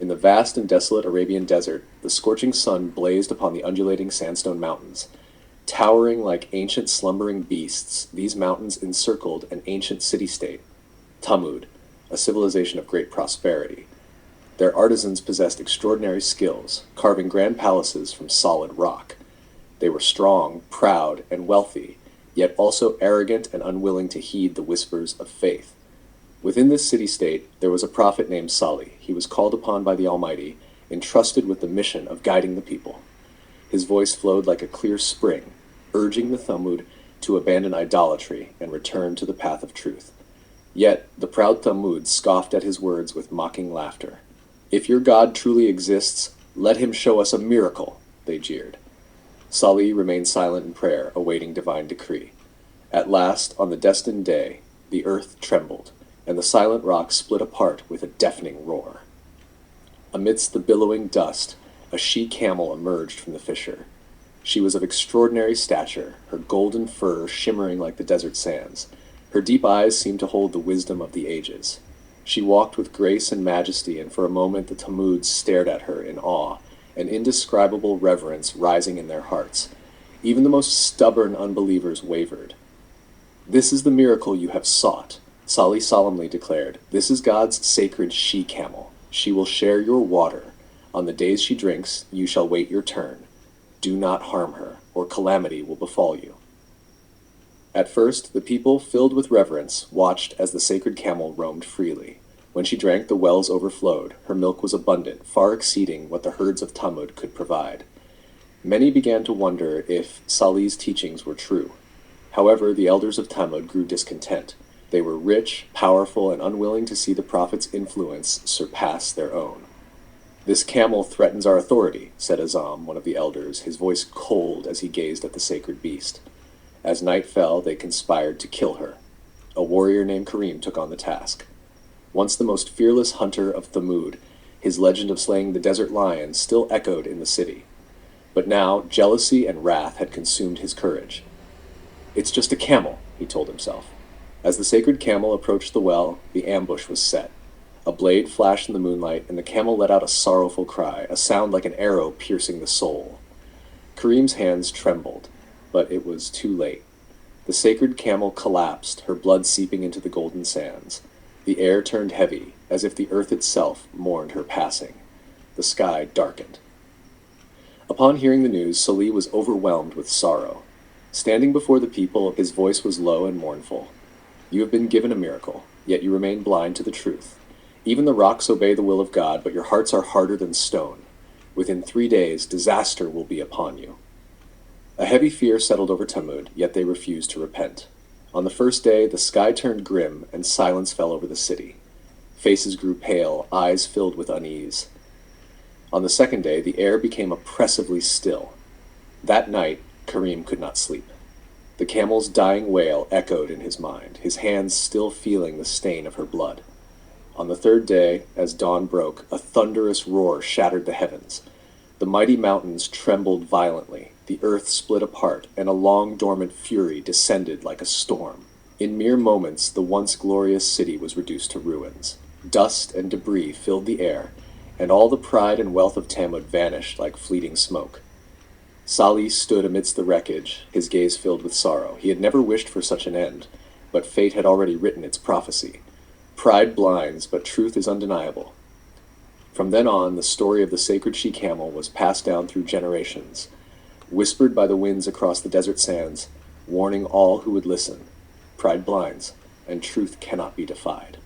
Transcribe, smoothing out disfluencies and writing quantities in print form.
In the vast and desolate Arabian desert, the scorching sun blazed upon the undulating sandstone mountains. Towering like ancient slumbering beasts, these mountains encircled an ancient city-state, Thamud, a civilization of great prosperity. Their artisans possessed extraordinary skills, carving grand palaces from solid rock. They were strong, proud, and wealthy, yet also arrogant and unwilling to heed the whispers of faith. Within this city-state there was a prophet named Salih. He was called upon by the Almighty, entrusted with the mission of guiding the people. His voice flowed like a clear spring, urging the Thamud to abandon idolatry and return to the path of truth. Yet the proud Thamud scoffed at his words with mocking laughter. "If your God truly exists, let him show us a miracle," they jeered. Salih remained silent in prayer, awaiting divine decree. At last, on the destined day, the earth trembled, and the silent rock split apart with a deafening roar. Amidst the billowing dust, a she-camel emerged from the fissure. She was of extraordinary stature, her golden fur shimmering like the desert sands. Her deep eyes seemed to hold the wisdom of the ages. She walked with grace and majesty, and for a moment the Tamuds stared at her in awe, an indescribable reverence rising in their hearts. Even the most stubborn unbelievers wavered. "This is the miracle you have sought," Salih solemnly declared. "This is God's sacred she-camel. She will share your water. On the days she drinks, you shall wait your turn. Do not harm her, or calamity will befall you." At first, the people, filled with reverence, watched as the sacred camel roamed freely. When she drank, the wells overflowed. Her milk was abundant, far exceeding what the herds of Thamud could provide. Many began to wonder if Salih's teachings were true. However, the elders of Thamud grew discontent. They were rich, powerful, and unwilling to see the prophet's influence surpass their own. "This camel threatens our authority," said Azam, one of the elders, his voice cold as he gazed at the sacred beast. As night fell, they conspired to kill her. A warrior named Karim took on the task. Once the most fearless hunter of Thamud, his legend of slaying the desert lion still echoed in the city. But now, jealousy and wrath had consumed his courage. "It's just a camel," he told himself. As the sacred camel approached the well, the ambush was set. A blade flashed in the moonlight, and the camel let out a sorrowful cry, a sound like an arrow piercing the soul. Karim's hands trembled, but it was too late. The sacred camel collapsed, her blood seeping into the golden sands. The air turned heavy, as if the earth itself mourned her passing. The sky darkened. Upon hearing the news, Salih was overwhelmed with sorrow. Standing before the people, his voice was low and mournful. "You have been given a miracle, yet you remain blind to the truth. Even the rocks obey the will of God, but your hearts are harder than stone. Within 3 days, disaster will be upon you." A heavy fear settled over Thamud, yet they refused to repent. On the first day, the sky turned grim, and silence fell over the city. Faces grew pale, eyes filled with unease. On the second day, the air became oppressively still. That night, Karim could not sleep. The camel's dying wail echoed in his mind, his hands still feeling the stain of her blood. On the third day, as dawn broke, a thunderous roar shattered the heavens. The mighty mountains trembled violently, the earth split apart, and a long dormant fury descended like a storm. In mere moments, the once glorious city was reduced to ruins. Dust and debris filled the air, and all the pride and wealth of Thamud vanished like fleeting smoke. Salih stood amidst the wreckage, his gaze filled with sorrow. He had never wished for such an end, but fate had already written its prophecy. Pride blinds, but truth is undeniable. From then on, the story of the sacred she-camel was passed down through generations, whispered by the winds across the desert sands, warning all who would listen. Pride blinds, and truth cannot be defied.